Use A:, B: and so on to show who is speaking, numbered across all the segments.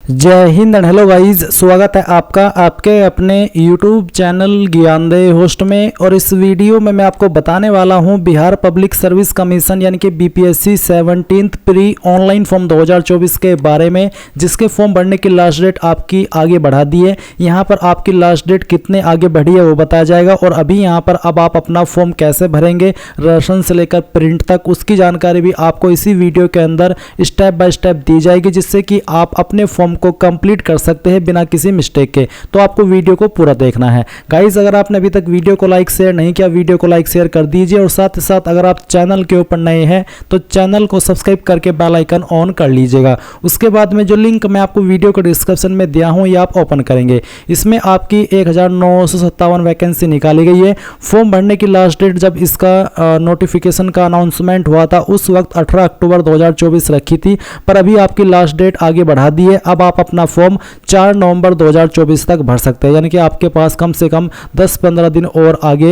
A: जय Hind and hello guys, स्वागत है आपका आपके अपने YouTube चैनल ज्ञानदेह होस्ट में। और इस वीडियो में मैं आपको बताने वाला हूं बिहार पब्लिक सर्विस कमीशन यानी कि BPSC 17th pre online form 2024 के बारे में, जिसके फॉर्म भरने की लास्ट डेट आपकी आगे बढ़ा दी है। यहां पर आपकी लास्ट डेट कितने आगे बढ़ी है वो बताया जाएगा। और अभी यहां पर अब आप अपना फॉर्म कैसे भरेंगे, राशन से लेकर प्रिंट तक, उसकी जानकारी भी आपको इसी वीडियो के अंदर स्टेप बाय स्टेप दी जाएगी, जिससे कि आप अपने फॉर्म को कंप्लीट कर सकते हैं बिना किसी मिस्टेक के। तो आपको वीडियो को पूरा देखना है गाइस। अगर आपने अभी तक वीडियो को लाइक शेयर नहीं किया, वीडियो को लाइक शेयर कर दीजिए। और साथ ही साथ अगर आप चैनल के ऊपर नए हैं तो चैनल को सब्सक्राइब करके बेल आइकन ऑन कर लीजिएगा। उसके बाद में जो लिंक मैं आपको वीडियो के डिस्क्रिप्शन में दिया हूं ये आप ओपन करेंगे। इसमें आपकी 1957 वैकेंसी निकाली गई है। फॉर्म भरने की लास्ट डेट जब इसका नोटिफिकेशन का अनाउंसमेंट हुआ था उस वक्त 18 अक्टूबर 2024 रखी थी, पर अभी आपकी लास्ट डेट आगे बढ़ा दी है। अब आप अपना फॉर्म 4 नवंबर 2024 तक भर सकते हैं, यानी कि आपके पास कम से कम 10-15 दिन और आगे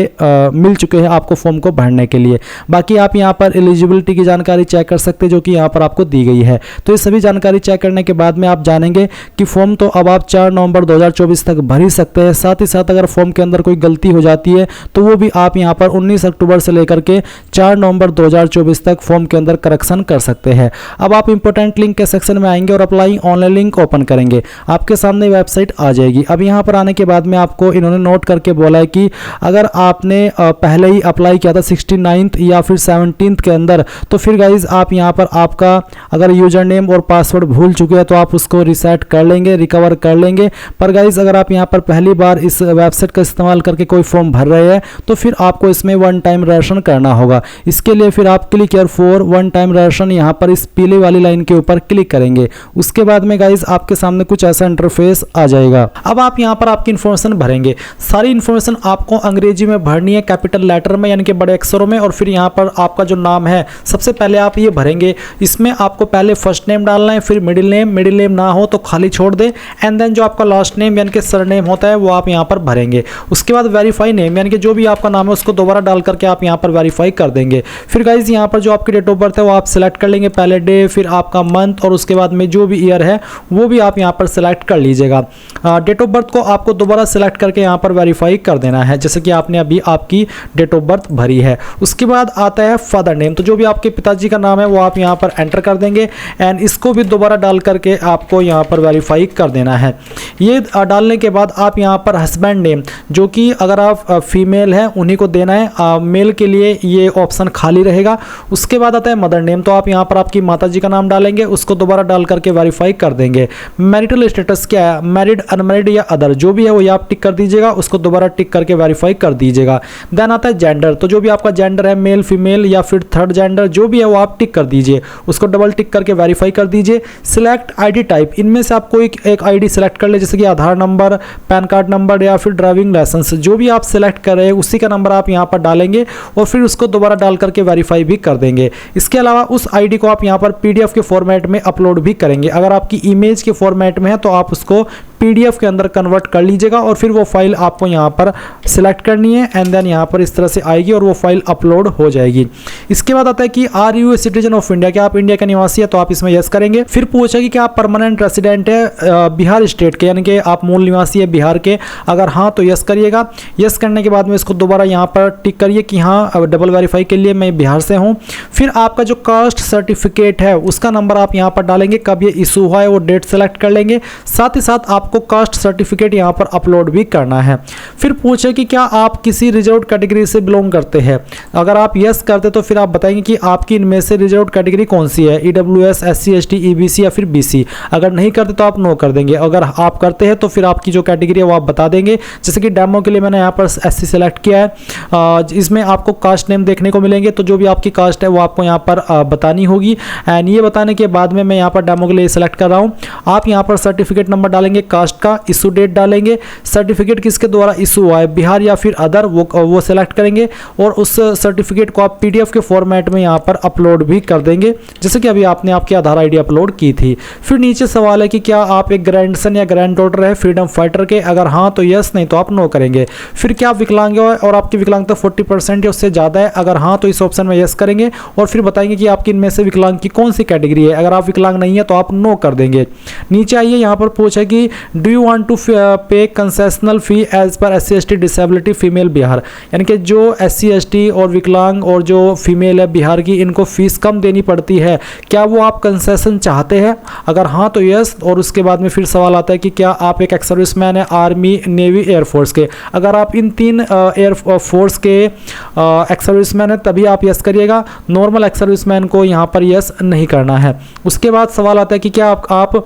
A: मिल चुके हैं आपको फॉर्म को भरने के लिए। बाकी आप यहां पर एलिजिबिलिटी की जानकारी चेक कर सकते हैं जो कि यहां पर आपको दी गई है। तो ये सभी जानकारी चेक करने के बाद में आप जानेंगे कि फॉर्म तो अब आप 4 नवंबर 2024 तक भर ही सकते हैं। साथ ही साथ अगर फॉर्म के अंदर कोई गलती हो जाती है तो वो भी आप यहां पर 19 अक्टूबर से लेकर के 4 नवंबर 2024 तक फॉर्म के अंदर करेक्शन कर सकते हैं। अब आप इंपॉर्टेंट लिंक के सेक्शन में आएंगे और अप्लाई ऑनलाइन लिंक ओपन करेंगे, आपके सामने वेबसाइट आ जाएगी। अब यहां पर आने के बाद में आपको इन्होंने नोट करके बोला है कि अगर आपने पहले ही अप्लाई किया था 69th या फिर 17th के अंदर, तो फिर गाइज आप यहां पर आपका अगर यूजर नेम और पासवर्ड भूल चुके हैं तो आप उसको रिसेट कर लेंगे, रिकवर कर लेंगे। पर गाइज अगर आप यहां पर पहली बार इस वेबसाइट का इस्तेमाल करके कोई फॉर्म भर रहे हैं तो फिर आपको इसमें वन टाइम रजिस्ट्रेशन करना होगा। इसके लिए फिर आप click here for one time registration यहां पर इस पीली वाली लाइन के ऊपर क्लिक करेंगे। उसके बाद में गाइज आपके सामने कुछ ऐसा इंटरफेस आ जाएगा। अब आप यहां पर आपकी इंफॉर्मेशन भरेंगे। सारी इंफॉर्मेशन आपको अंग्रेजी में भरनी है, कैपिटल लेटर में यानी कि बड़े अक्षरों में। और फिर यहां पर आपका जो नाम है सबसे पहले आप ये भरेंगे। इसमें आपको पहले फर्स्ट नेम डालना है, फिर मिडिल नेम ना हो तो खाली छोड़ दे। एंड देन जो आपका लास्ट नेम यानी कि सरनेम होता है वो आप यहां पर भरेंगे। उसके बाद वेरीफाई नेम यानी कि जो भी आपका नाम है उसको दोबारा डाल करके आप यहां पर वेरीफाई कर देंगे। फिर गाइज यहां पर जो आपकी डेट ऑफ बर्थ है वो आप सिलेक्ट कर लेंगे, पहले डे, फिर आपका मंथ, और उसके बाद में जो भी ईयर है वो भी आप यहां पर सिलेक्ट कर लीजिएगा। डेट ऑफ बर्थ को आपको दोबारा सिलेक्ट करके यहां पर वेरीफाई कर देना है, जैसे कि आपने अभी आपकी डेट ऑफ बर्थ भरी है। उसके बाद आता है फादर नेम, तो जो भी आपके पिताजी का नाम है वो आप यहां पर एंटर कर देंगे। एंड इसको भी दोबारा डाल करके आपको यहां पर वेरीफाई कर देना है। ये डालने के बाद आप यहां पर हस्बैंड नेम, जो कि अगर आप फीमेल है उन्हीं को देना है, मेल के लिए ये ऑप्शन खाली रहेगा। उसके बाद आता है मदर नेम, तो आप यहां पर आपकी माताजी का नाम डालेंगे, उसको दोबारा डाल करके वेरीफाई कर देंगे। मैरिटल स्टेटस क्या है, मैरिड, अनमैरिड या अदर, जो भी है वो ये आप टिक कर दीजिएगा, उसको दोबारा टिक करके वेरीफाई कर दीजिएगा। देन आता है जेंडर, तो जो भी आपका जेंडर है, मेल, फीमेल या फिर थर्ड जेंडर, जो भी है वो आप टिक कर दीजिए, उसको डबल टिक करके वेरीफाई कर दीजिए। सिलेक्ट आईडी टाइप, इनमें से आपको एक आईडी सिलेक्ट कर ले, जैसे कि आधार नंबर, पैन कार्ड नंबर या फिर ड्राइविंग लाइसेंस, जो भी आप सिलेक्ट कर रहे हैं उसी का नंबर आप यहाँ पर डालेंगे और फिर उसको दोबारा डाल करके वेरीफाई भी कर देंगे। इसके अलावा उस आईडी को आप यहाँ पर PDF के फॉर्मेट में अपलोड भी करेंगे। अगर आपकी इमेज के फॉर्मेट में है तो आप उसको PDF के अंदर कन्वर्ट कर लीजिएगा और फिर वो फाइल आपको यहाँ पर सिलेक्ट करनी है। एंड देन यहाँ पर इस तरह से आएगी और वो फाइल अपलोड हो जाएगी। इसके बाद आता है कि are you a citizen of India, क्या आप इंडिया के निवासी है, तो आप इसमें यस करेंगे। फिर पूछेगी कि आप परमानेंट रेसिडेंट है बिहार स्टेट के, यानी कि आप मूल निवासी है बिहार के, अगर हाँ तो यस करिएगा। यस करने के बाद में इसको दोबारा यहाँ पर टिक करिए कि हाँ डबल वेरीफाई के लिए मैं बिहार से हूँ। फिर आपका जो कास्ट सर्टिफिकेट है उसका नंबर आप यहाँ पर डालेंगे, कब ये इशू हुआ है वो डेट सेलेक्ट कर लेंगे। साथ ही साथ आपको कास्ट सर्टिफिकेट यहां पर अपलोड भी करना है। फिर पूछे कि क्या आप किसी रिजर्व्ड कैटेगरी से बिलोंग करते हैं, अगर आप यस करते तो फिर आप बताएंगे कि आपकी इनमें से रिजर्व्ड कैटेगरी कौन सी है, EWS, SC, ST, EBC या फिर BC। अगर नहीं करते तो आप नो कर देंगे। अगर आप करते हैं तो फिर आपकी जो कैटेगरी है वो आप बता देंगे। जैसे कि डेमो के लिए मैंने यहाँ पर SC सेलेक्ट किया है। इसमें आपको कास्ट नेम देखने को मिलेंगे, तो जो भी आपकी कास्ट है वो आपको यहाँ पर बतानी होगी। एंड ये बताने के बाद में मैं यहाँ पर डेमो के लिए सेलेक्ट कर रहा हूँ। आप यहाँ पर सर्टिफिकेट नंबर डालेंगे, कास्ट लास्ट का इशू डेट डालेंगे, सर्टिफिकेट किसके द्वारा इशू हुआ है, बिहार या फिर अदर, वो सेलेक्ट करेंगे और उस सर्टिफिकेट को आप पीडीएफ के फॉर्मेट में यहाँ पर अपलोड भी कर देंगे, जैसे कि अभी आपने आपकी आधार आईडी अपलोड की थी। फिर नीचे सवाल है कि क्या आप एक ग्रैंडसन या ग्रैंड डॉटर है फ्रीडम फाइटर के, अगर हाँ तो यस, नहीं तो आप नो करेंगे। फिर क्या आप विकलांग है और आपकी विकलांगता 40% या उससे ज़्यादा है, अगर हाँ तो इस ऑप्शन में यस करेंगे और फिर बताएंगे कि आपकी इनमें से विकलांग की कौन सी कैटेगरी है, अगर आप विकलांग नहीं है तो आप नो कर देंगे। नीचे आइए, यहाँ पर पूछा कि डू यू वांट टू पे कंसेशनल फी as per SC/ST disability female Bihar, यानी कि जो SC/ST और विकलांग और जो फीमेल है बिहार की, इनको फीस कम देनी पड़ती है, क्या वो आप कंसेशन चाहते हैं, अगर हाँ तो यस। और उसके बाद में फिर सवाल आता है कि क्या आप एक एक्स सर्विसमैन है आर्मी, नेवी, एयरफोर्स के, अगर आप इन 3 एयर फोर्स के एक्स सर्विसमैन है तभी आप यस करिएगा, नॉर्मल एक्स सर्विसमैन को यहाँ पर यस नहीं करना है। उसके बाद सवाल आता है कि क्या आप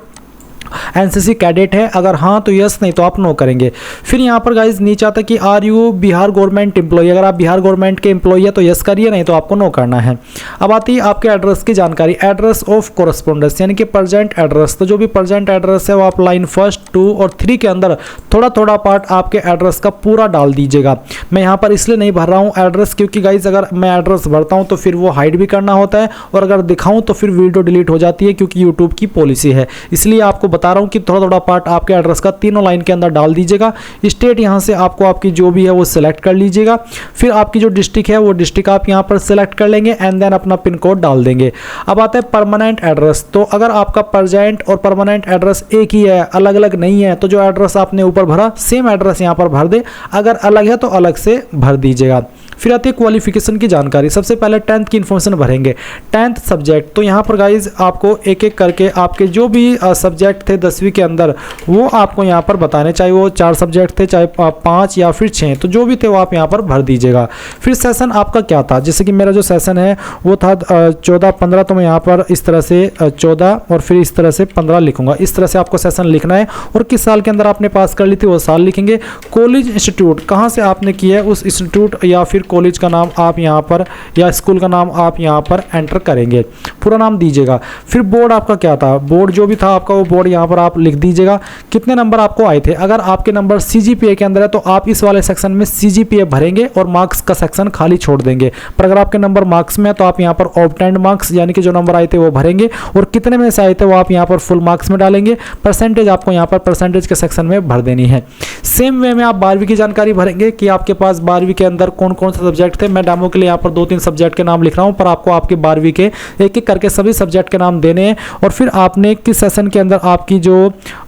A: एनसीसी कैडेट है, अगर हाँ तो यस, नहीं तो आप नो करेंगे। फिर यहाँ पर गाइज नीचे आता है कि are you Bihar government employ, अगर आप बिहार गवर्नमेंट के एम्प्लॉय है तो यस करिए, नहीं तो आपको नो करना है। अब आती है आपके एड्रेस की जानकारी, एड्रेस ऑफ कोरस्पोंडेंस यानी कि प्रेजेंट एड्रेस। तो जो भी प्रेजेंट एड्रेस है वो आप लाइन 1, 2 और 3 के अंदर थोड़ा थोड़ा पार्ट आपके एड्रेस का पूरा डाल दीजिएगा। मैं यहाँ पर इसलिए नहीं भर रहा हूँ एड्रेस, क्योंकि गाइज अगर मैं एड्रेस भरता हूँ तो फिर वो हाइड भी करना होता है और अगर दिखाऊँ तो फिर वीडियो डिलीट हो जाती है, क्योंकि यूट्यूब की पॉलिसी है। इसलिए आपको बता रहा हूँ कि थोड़ा थोड़ा पार्ट आपके एड्रेस का तीनों लाइन के अंदर डाल दीजिएगा। स्टेट यहाँ से आपको आपकी जो भी है वो सिलेक्ट कर लीजिएगा। फिर आपकी जो डिस्ट्रिक्ट है वो डिस्ट्रिक्ट आप यहाँ पर सिलेक्ट कर लेंगे एंड देन अपना पिन कोड डाल देंगे। अब आता है परमानेंट एड्रेस। तो अगर आपका प्रेजेंट और परमानेंट एड्रेस एक ही है, अलग अलग नहीं है, तो जो एड्रेस आपने ऊपर भरा सेम एड्रेस यहाँ पर भर दे, अगर अलग है तो अलग से भर दीजिएगा। फिर आती है क्वालिफिकेशन की जानकारी। सबसे पहले 10th की इन्फॉर्मेशन भरेंगे। 10th सब्जेक्ट, तो यहाँ पर गाइज आपको एक एक करके आपके जो भी सब्जेक्ट थे 10वीं के अंदर वो आपको यहाँ पर बताने, चाहे वो 4 सब्जेक्ट थे, चाहे 5 या फिर 6, तो जो भी थे वो आप यहाँ पर भर दीजिएगा। फिर सेशन आपका क्या था, जैसे कि मेरा जो सेशन है वो था 14-15, तो मैं यहाँ पर इस तरह से 14 और फिर इस तरह से 15 लिखूंगा। इस तरह से आपको सेशन लिखना है और किस साल के अंदर आपने पास कर ली थी वो साल लिखेंगे। कॉलेज इंस्टीट्यूट कहाँ से आपने किया है, उस इंस्टीट्यूट या फिर कॉलेज का नाम आप यहाँ पर या स्कूल का नाम आप यहाँ पर एंटर करेंगे, पूरा नाम दीजिएगा। फिर बोर्ड आपका क्या था, बोर्ड जो भी था आपका वो बोर्ड यहाँ पर आप लिख दीजिएगा। कितने नंबर आपको आए थे, अगर आपके नंबर CGPA के अंदर है तो आप इस वाले सेक्शन में CGPA भरेंगे और मार्क्स का सेक्शन खाली छोड़ देंगे। पर अगर आपके नंबर मार्क्स में है तो आप यहाँ पर ऑब्टेन्ड मार्क्स यानी कि जो नंबर आए थे वो भरेंगे और कितने में से आए थे वो आप यहाँ पर फुल मार्क्स में डालेंगे। परसेंटेज आपको यहाँ पर परसेंटेज के सेक्शन में भर देनी है। सेम वे में आप 12वीं की जानकारी भरेंगे कि आपके पास 12वीं के अंदर कौन कौन से सब्जेक्ट थे। मैं डेमो के लिए यहाँ पर 2-3 सब्जेक्ट के नाम लिख रहा हूँ, पर आपको आपके 12वीं के एक एक करके सभी सब्जेक्ट के नाम देने हैं। और फिर आपने किस सेशन के अंदर आपकी जो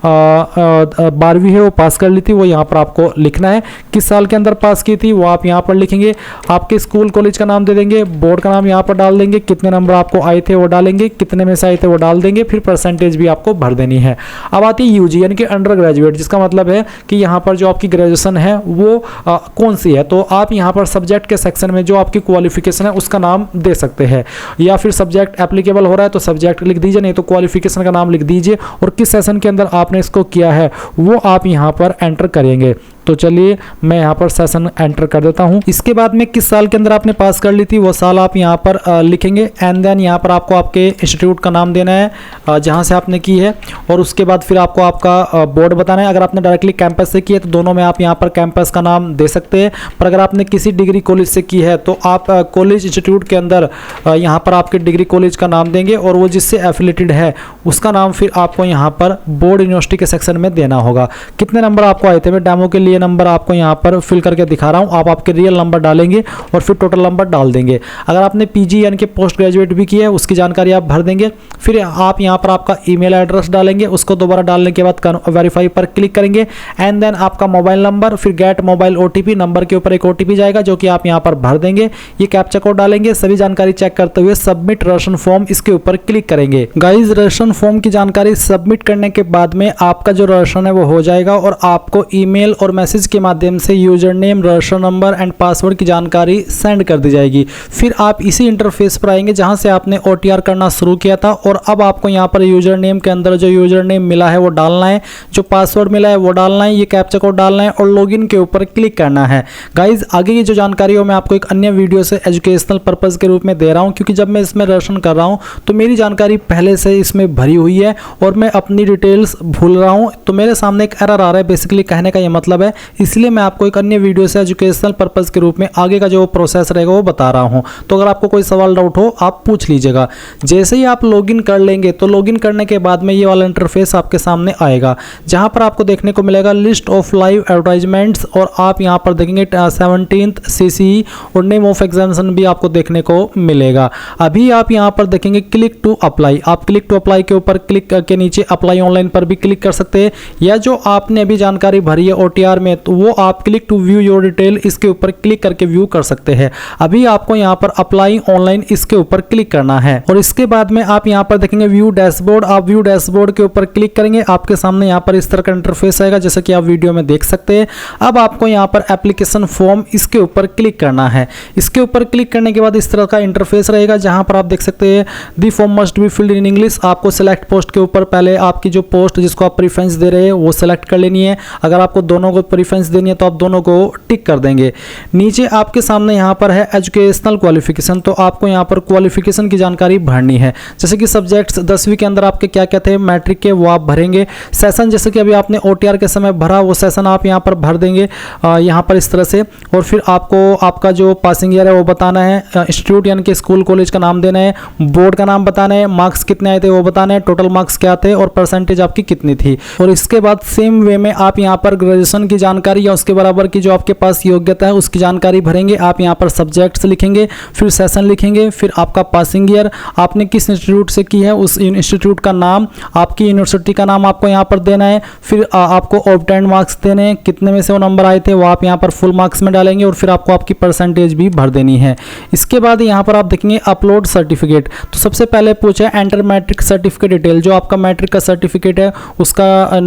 A: 12वीं है वो पास कर ली थी वो यहाँ पर आपको लिखना है। किस साल के अंदर पास की थी वो आप यहाँ पर लिखेंगे। आपके स्कूल कॉलेज का नाम दे देंगे, बोर्ड का नाम यहाँ पर डाल देंगे, कितने नंबर आपको आए थे वो डालेंगे, कितने में से आए थे वो डाल देंगे, फिर परसेंटेज भी आपको भर देनी है। अब आती है UG यानी कि अंडर ग्रेजुएट, जिसका मतलब है कि यहाँ पर जो आपकी ग्रेजुएशन है वो कौन सी है। तो आप यहाँ पर सब्जेक्ट के सेक्शन में जो आपकी क्वालिफिकेशन है उसका नाम दे सकते हैं, या फिर सब्जेक्ट एप्लीकेबल हो रहा है तो सब्जेक्ट लिख दीजिए, नहीं तो क्वालिफिकेशन का नाम लिख दीजिए और किस सेशन के अंदर आपने इसको किया है वो आप यहाँ पर एंटर करेंगे। तो चलिए मैं यहाँ पर सेशन एंटर कर देता हूँ। इसके बाद में किस साल के अंदर आपने पास कर ली थी वो साल आप यहाँ पर लिखेंगे एंड देन यहाँ पर आपको आपके इंस्टीट्यूट का नाम देना है जहाँ से आपने की है, और उसके बाद फिर आपको आपका बोर्ड बताना है। अगर आपने डायरेक्टली कैंपस से की है तो दोनों में आप यहाँ पर कैंपस का नाम दे सकते हैं, पर अगर आपने किसी डिग्री कॉलेज से की है तो आप कॉलेज इंस्टीट्यूट के अंदर यहाँ पर आपके डिग्री कॉलेज का नाम देंगे और वो जिससे एफिलेटेड है उसका नाम फिर आपको यहाँ पर बोर्ड यूनिवर्सिटी के सेक्शन में देना होगा। कितने नंबर आपको आए थे, मैं डेमो के लिए नंबर आपको यहाँ पर फिल करके दिखा रहा हूँ। आप आपके रियल नंबर डालेंगे और फिर टोटल नंबर डाल देंगे। अगर आपने PG यानी कि पोस्ट ग्रेजुएट भी किया है उसकी जानकारी आप भर देंगे। फिर आप यहाँ पर आपका ईमेल एड्रेस डालेंगे, उसको दोबारा डालने के बाद वेरीफाई पर क्लिक करेंगे एंड देन आपका मोबाइल नंबर, फिर गेट मोबाइल OTP, नंबर के ऊपर एक OTP जाएगा जो कि आप यहाँ पर भर देंगे। ये कैप्चा कोड डालेंगे, सभी जानकारी चेक करते हुए सबमिट रेशन फॉर्म इसके ऊपर क्लिक करेंगे। गाइज रेशन फॉर्म की जानकारी सबमिट करने के बाद में आपका जो रेशन है वो हो जाएगा और आपको ईमेल और मैसेज के माध्यम से user name, register number and password की जानकारी सेंड कर दी जाएगी। फिर आप इसी इंटरफेस पर आएंगे जहां से आपने OTR करना शुरू किया था, और अब आपको यहां पर यूजर नेम के अंदर जो यूजर नेम मिला है वो डालना है, जो पासवर्ड मिला है वो डालना है, ये कैप्चा कोड डालना है और लॉगिन के ऊपर क्लिक करना है। गाइज आगे की जो जानकारी हो मैं आपको एक अन्य वीडियो से एजुकेशनल पर्पज़ के रूप में दे रहा हूँ, क्योंकि जब मैं इसमें रजिस्ट्रेशन कर रहा हूँ तो मेरी जानकारी पहले से इसमें भरी हुई है और मैं अपनी डिटेल्स भूल रहा हूँ, तो मेरे सामने एक एरर आ रहा है। बेसिकली कहने का ये मतलब है, इसलिए मैं आपको एक अन्य वीडियो से एजुकेशनल पर्पज़ के रूप में आगे का जो प्रोसेस रहेगा वो बता रहा हूँ। तो अगर आपको कोई सवाल डाउट हो आप पूछ लीजिएगा। जैसे ही आप लॉगिन कर लेंगे तो लॉगिन करने के बाद में ये वाला इंटरफेस आपके सामने आएगा, जहाँ पर आपको देखने को मिलेगा लिस्ट ऑफ लाइव एडवर्टाइजमेंट्स, और आप यहाँ पर देखेंगे 17th CCE और नेम ऑफ एग्जामिनेशन भी आपको देखने को मिलेगा। अभी आप यहाँ पर देखेंगे क्लिक टू अप्लाई, आप क्लिक टू अप्लाई के ऊपर क्लिक करके नीचे अप्लाई ऑनलाइन पर भी क्लिक कर सकते हैं, या जो आपने अभी जानकारी भरी है OTR में तो वो आप click to view your detail इसके ऊपर क्लिक करके व्यू कर सकते हैं। अभी आपको यहाँ पर अप्लाई ऑनलाइन इसके ऊपर क्लिक करना है, और इसके बाद में आप यहाँ पर देखेंगे व्यू डैशबोर्ड, आप व्यू डैशबोर्ड के ऊपर क्लिक करेंगे, आपके सामने यहाँ पर इस तरह का इंटरफेस आएगा जैसा कि आप वीडियो में देख सकते हैं। अब आपको यहाँ पर एप्लीकेशन फॉर्म इसके ऊपर क्लिक करना है। इसके ऊपर क्लिक करने के बाद इस तरह का इंटरफेस रहेगा, जहां पर आप देख सकते हैं the form must be filled in English. आपको सिलेक्ट पोस्ट के ऊपर पहले आपकी जो पोस्ट जिसको आप प्रीफरेंस दे रहे हैं वो सिलेक्ट कर लेनी है। अगर आपको दोनों को प्रीफरेंस देनी है तो आप दोनों को टिक कर देंगे। नीचे आपके सामने यहाँ पर है एजुकेशनल क्वालिफिकेशन, तो आपको यहाँ पर क्वालिफिकेशन की जानकारी भरनी है, जैसे कि सब्जेक्ट्स 10वीं के अंदर आपके क्या क्या थे मैट्रिक के, वो आप भरेंगे। सेशन जैसे कि अभी आपने OTR के समय भरा वो सेशन आप यहाँ पर भर देंगे यहाँ पर इस तरह से, और फिर आपको आपका जो पासिंग ईयर है वो बताना है, इंस्टीट्यूट यानी कि स्कूल कॉलेज का नाम देना है, बोर्ड का नाम बताना है, मार्क्स कितने आए थे वो बताना है, टोटल मार्क्स क्या थे और परसेंटेज आपकी कितनी थी। और इसके बाद सेम वे में आप यहाँ पर ग्रेजुएशन की जानकारी या उसके बराबर की जो आपके पास योग्यता है उसकी जानकारी भरेंगे। आप यहाँ पर सब्जेक्ट्स लिखेंगे, फिर सेशन लिखेंगे, फिर आपका पासिंग ईयर, आपने किस इंस्टीट्यूट से की है उस इंस्टीट्यूट का नाम, आपकी यूनिवर्सिटी का नाम आपको यहाँ पर देना है, फिर आपको ऑब्टेन्ड मार्क्स देने हैं, कितने में से वो नंबर आए थे वो आप यहाँ पर फुल मार्क्स में डालेंगे, और फिर आपको आपकी परसेंटेज भी भर देनी है। इसके बाद यहाँ पर आप देखेंगे अपलोड सर्टिफिकेट, तो सबसे पहले पूछा एंटर मैट्रिक सर्टिफिकेट डिटेल, जो आपका मैट्रिक का सर्टिफिकेट है उसका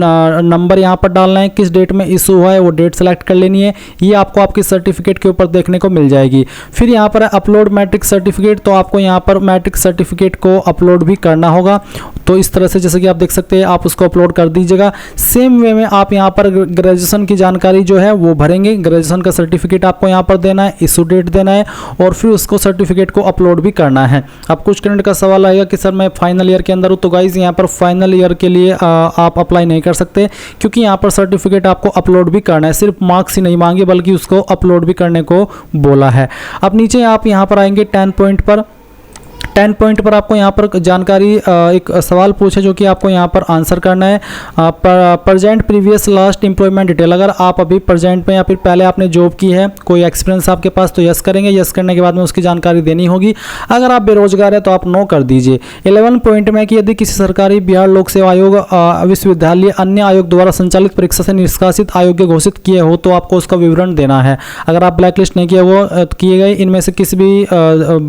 A: नंबर यहाँ पर डालना है, किस डेट में इशू हुआ है वो डेट सेलेक्ट कर लेनी है, ये आपको आपकी सर्टिफिकेट के ऊपर देखने को मिल जाएगी। फिर यहाँ पर है अपलोड मैट्रिक सर्टिफिकेट, तो आपको यहाँ पर मैट्रिक सर्टिफिकेट को अपलोड भी करना होगा। तो इस तरह से जैसे कि आप देख सकते हैं आप उसको अपलोड कर दीजिएगा। सेम वे में आप यहाँ पर ग्रेजुएशन की जानकारी जो है वो भरेंगे, ग्रेजुएशन का सर्टिफिकेट आपको यहाँ पर देना है, इशू डेट देना है, और फिर उसको सर्टिफिकेट को अपलोड भी करना है। अब कुछ स्टूडेंट का सवाल आएगा कि सर मैं फाइनल ईयर के अंदर हूँ, तो गाइज यहाँ पर फाइनल ईयर के लिए आप अप्लाई नहीं कर सकते, क्योंकि यहाँ पर सर्टिफिकेट आपको अपलोड भी करना है, सिर्फ मार्क्स ही नहीं मांगे बल्कि उसको अपलोड भी करने को बोला है। अब नीचे आप यहाँ पर आएंगे 10 पॉइंट पर, 10 पॉइंट पर आपको यहाँ पर जानकारी एक सवाल पूछे जो कि आपको यहाँ पर आंसर करना है। Present previous last employment detail, अगर आप अभी प्रेजेंट में या फिर पहले आपने जॉब की है, कोई एक्सपीरियंस आपके पास, तो यस करेंगे, यस करने के बाद में उसकी जानकारी देनी होगी। अगर आप बेरोजगार है तो आप नो कर दीजिए। 11 पॉइंट में कि यदि किसी सरकारी बिहार लोक सेवा आयोग विश्वविद्यालय अन्य आयोग द्वारा संचालित परीक्षा से निष्कासित अयोग्य घोषित किए हो तो आपको उसका विवरण देना है। अगर आप ब्लैक लिस्ट नहीं किए वो किए गए इनमें से किसी भी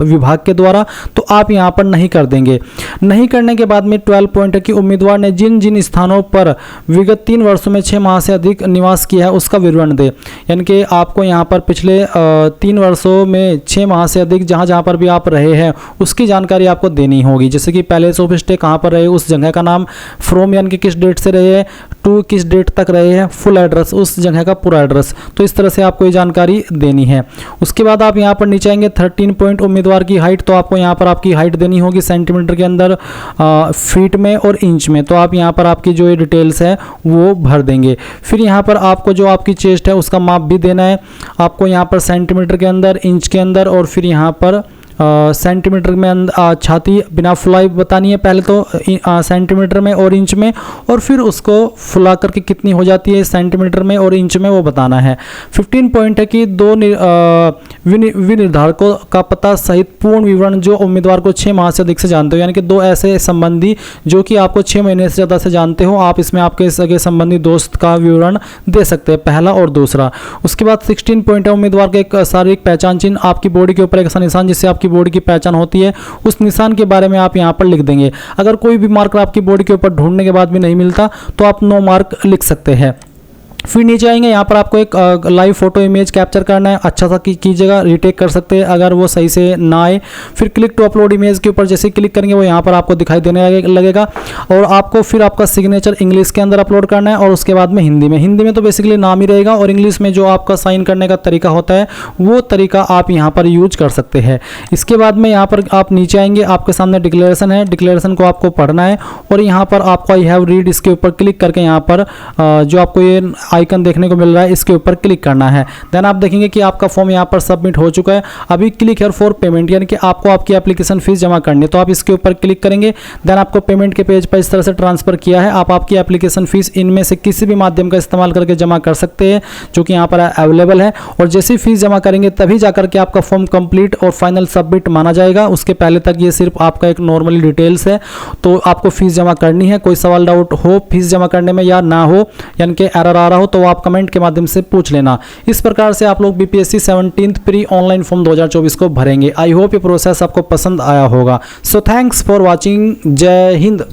A: विभाग के द्वारा, तो आप यहां पर नहीं कर देंगे। नहीं करने के बाद में 12 पॉइंट है कि उम्मीदवार ने जिन जिन स्थानों पर विगत 3 वर्षों में 6 माह से अधिक निवास किया है उसका विवरण दे। यानी कि आपको यहां पर पिछले 3 वर्षों में 6 माह से अधिक जहां पर भी आप रहे हैं उसकी जानकारी आपको देनी होगी। जैसे कि पैलेस ऑफ स्टे कहां पर रहे, उस जगह का नाम, फ्रॉम यानी कि किस डेट से रहे हैं, टू किस डेट तक रहे हैं, फुल एड्रेस, उस जगह का पूरा एड्रेस। तो इस तरह से आपको ये जानकारी देनी है। उसके बाद आप यहाँ पर नीचे आएंगे 13 पॉइंट उम्मीदवार की हाइट, तो आपको यहाँ पर आपकी हाइट देनी होगी सेंटीमीटर के अंदर, फीट में और इंच में। तो आप यहाँ पर आपकी जो ये डिटेल्स है वो भर देंगे। फिर यहाँ पर आपको जो आपकी चेस्ट है उसका माप भी देना है आपको यहाँ पर सेंटीमीटर के अंदर, इंच के अंदर, और फिर यहाँ पर सेंटीमीटर में छाती बिना फुलाई बतानी है पहले तो सेंटीमीटर में और इंच में, और फिर उसको फुला करके कितनी हो जाती है सेंटीमीटर में और इंच में वो बताना है। 15 पॉइंट है कि दो विनिर्धारकों का पता सहित पूर्ण विवरण जो उम्मीदवार को 6 माह से अधिक से जानते हो, यानी कि 2 ऐसे संबंधी जो कि आपको 6 महीने से ज़्यादा से जानते हो, आप इसमें आपके सगे संबंधी दोस्त का विवरण दे सकते हैं, पहला और दूसरा। उसके बाद 16 पॉइंट है उम्मीदवार का एक शारीरिक पहचान चिन्ह, आपकी बॉडी के ऊपर एक ऐसा निशान जिससे आपकी बॉडी की पहचान होती है, उस निशान के बारे में आप यहां पर लिख देंगे। अगर कोई भी मार्कर आपकी बॉडी के ऊपर ढूंढने के बाद भी नहीं मिलता तो आप नो मार्क लिख सकते हैं। फिर नीचे आएंगे, यहाँ पर आपको एक लाइव फोटो इमेज कैप्चर करना है, अच्छा सा कीजिएगा, रीटेक कर सकते हैं अगर वो सही से ना आए। फिर क्लिक टू अपलोड इमेज के ऊपर जैसे क्लिक करेंगे वो यहाँ पर आपको दिखाई देने लगेगा। और आपको फिर आपका सिग्नेचर इंग्लिश के अंदर अपलोड करना है और उसके बाद में हिंदी में तो बेसिकली नाम ही रहेगा, और इंग्लिश में जो आपका साइन करने का तरीका होता है वो तरीका आप यहाँ पर यूज कर सकते हैं। इसके बाद में यहाँ पर आप नीचे आएंगे, आपके सामने डिक्लेरेशन है, डिक्लेरेशन को आपको पढ़ना है और यहाँ पर आपको आई हैव रीड इसके ऊपर क्लिक करके यहाँ पर जो आपको ये आइकन देखने को मिल रहा है इसके ऊपर क्लिक करना है। देन आप देखेंगे कि आपका फॉर्म यहाँ पर सबमिट हो चुका है। अभी क्लिक हियर फॉर पेमेंट, यानी कि आपको आपकी एप्लीकेशन फीस जमा करनी है, तो आप इसके ऊपर क्लिक करेंगे। देन आपको पेमेंट के पेज पर इस तरह से ट्रांसफर किया है। आप आपकी एप्लीकेशन फीस इनमें से किसी भी माध्यम का इस्तेमाल करके जमा कर सकते हैं जो कि यहाँ पर अवेलेबल है। और जैसी फीस जमा करेंगे तभी जाकर के आपका फॉर्म कंप्लीट और फाइनल सबमिट माना जाएगा। उसके पहले तक ये सिर्फ आपका एक नॉर्मली डिटेल्स है। तो आपको फीस जमा करनी है। कोई सवाल डाउट हो फीस जमा करने में या ना हो, यानी कि एरर आ रहा हो, तो आप कमेंट के माध्यम से पूछ लेना। इस प्रकार से आप लोग BPSC 17th pre online form 2024 को भरेंगे। आई होप ये प्रोसेस आपको पसंद आया होगा। So thanks for watching. जय हिंद।